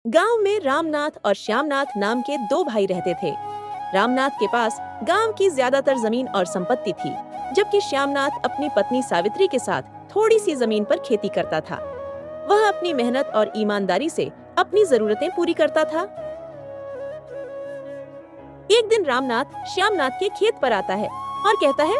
गांव में रामनाथ और श्यामनाथ नाम के दो भाई रहते थे। रामनाथ के पास गांव की ज्यादातर जमीन और संपत्ति थी, जबकि श्यामनाथ अपनी पत्नी सावित्री के साथ थोड़ी सी जमीन पर खेती करता था। वह अपनी मेहनत और ईमानदारी से अपनी जरूरतें पूरी करता था। एक दिन रामनाथ श्यामनाथ के खेत पर आता है और कहता है,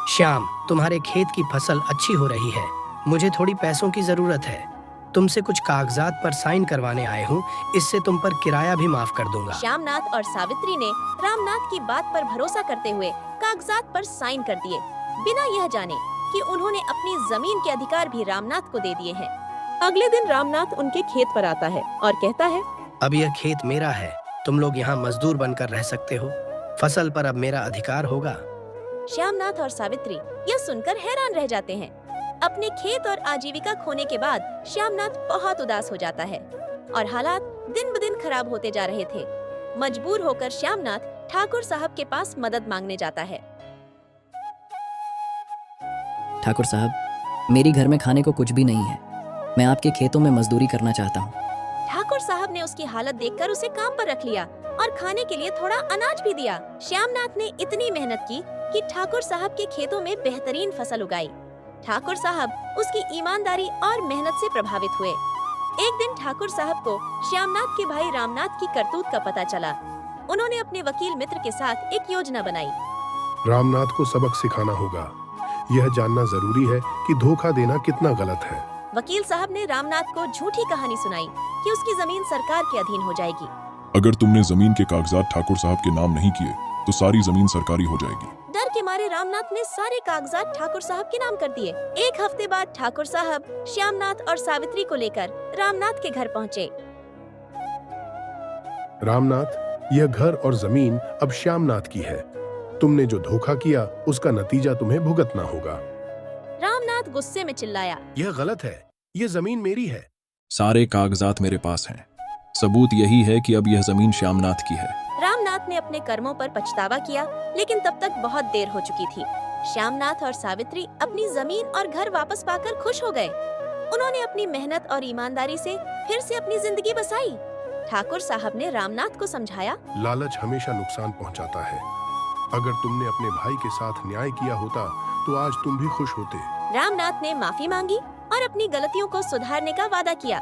श्याम, तुम्हारे खेत की फसल अच्छी हो रही है। मुझे थोड़ी पैसों की जरूरत है। तुमसे कुछ कागजात पर साइन करवाने आए हूँ। इससे तुम पर किराया भी माफ कर दूंगा। श्यामनाथ और सावित्री ने रामनाथ की बात पर भरोसा करते हुए कागजात पर साइन कर दिए, बिना यह जाने कि उन्होंने अपनी जमीन के अधिकार भी रामनाथ को दे दिए हैं। अगले दिन रामनाथ उनके खेत पर आता है और कहता है, अब यह खेत मेरा है। तुम लोग यहाँ मजदूर बनकर रह सकते हो। फसल पर अब मेरा अधिकार होगा। श्यामनाथ और सावित्री यह सुनकर हैरान रह जाते हैं। अपने खेत और आजीविका खोने के बाद श्यामनाथ बहुत उदास हो जाता है और हालात दिन ब दिन खराब होते जा रहे थे। मजबूर होकर श्यामनाथ ठाकुर साहब के पास मदद मांगने जाता है। ठाकुर साहब, मेरी घर में खाने को कुछ भी नहीं है। मैं आपके खेतों में मजदूरी करना चाहता हूँ। ठाकुर साहब ने उसकी हालत देखकर उसे काम पर रख लिया और खाने के लिए थोड़ा अनाज भी दिया। श्यामनाथ ने इतनी मेहनत की कि ठाकुर साहब के खेतों में बेहतरीन फसल उगाई। ठाकुर साहब उसकी ईमानदारी और मेहनत से प्रभावित हुए। एक दिन ठाकुर साहब को श्यामनाथ के भाई रामनाथ की करतूत का पता चला। उन्होंने अपने वकील मित्र के साथ एक योजना बनाई। रामनाथ को सबक सिखाना होगा। यह जानना जरूरी है कि धोखा देना कितना गलत है। वकील साहब ने रामनाथ को झूठी कहानी सुनाई कि उसकी जमीन सरकार के अधीन हो जाएगी। अगर तुमने जमीन के कागजात ठाकुर साहब के नाम नहीं किए तो सारी जमीन सरकारी हो जाएगी। डर के मारे रामनाथ ने सारे कागजात ठाकुर साहब के नाम कर दिए। एक हफ्ते बाद ठाकुर साहब श्यामनाथ और सावित्री को लेकर रामनाथ के घर पहुँचे। रामनाथ, यह घर और जमीन अब श्यामनाथ की है। तुमने जो धोखा किया उसका नतीजा तुम्हें भुगतना होगा। रामनाथ गुस्से में चिल्लाया, यह गलत है। यह जमीन मेरी है। सारे कागजात मेरे पास हैं। सबूत यही है कि अब यह जमीन श्यामनाथ की है। रामनाथ ने अपने कर्मों पर पछतावा किया, लेकिन तब तक बहुत देर हो चुकी थी। श्यामनाथ और सावित्री अपनी जमीन और घर वापस पाकर खुश हो गए। उन्होंने अपनी मेहनत और ईमानदारी से फिर से अपनी जिंदगी बसाई। ठाकुर साहब ने रामनाथ को समझाया, लालच हमेशा नुकसान पहुंचाता है। अगर तुमने अपने भाई के साथ न्याय किया होता तो आज तुम भी खुश होते। रामनाथ ने माफी मांगी और अपनी गलतियों को सुधारने का वादा किया।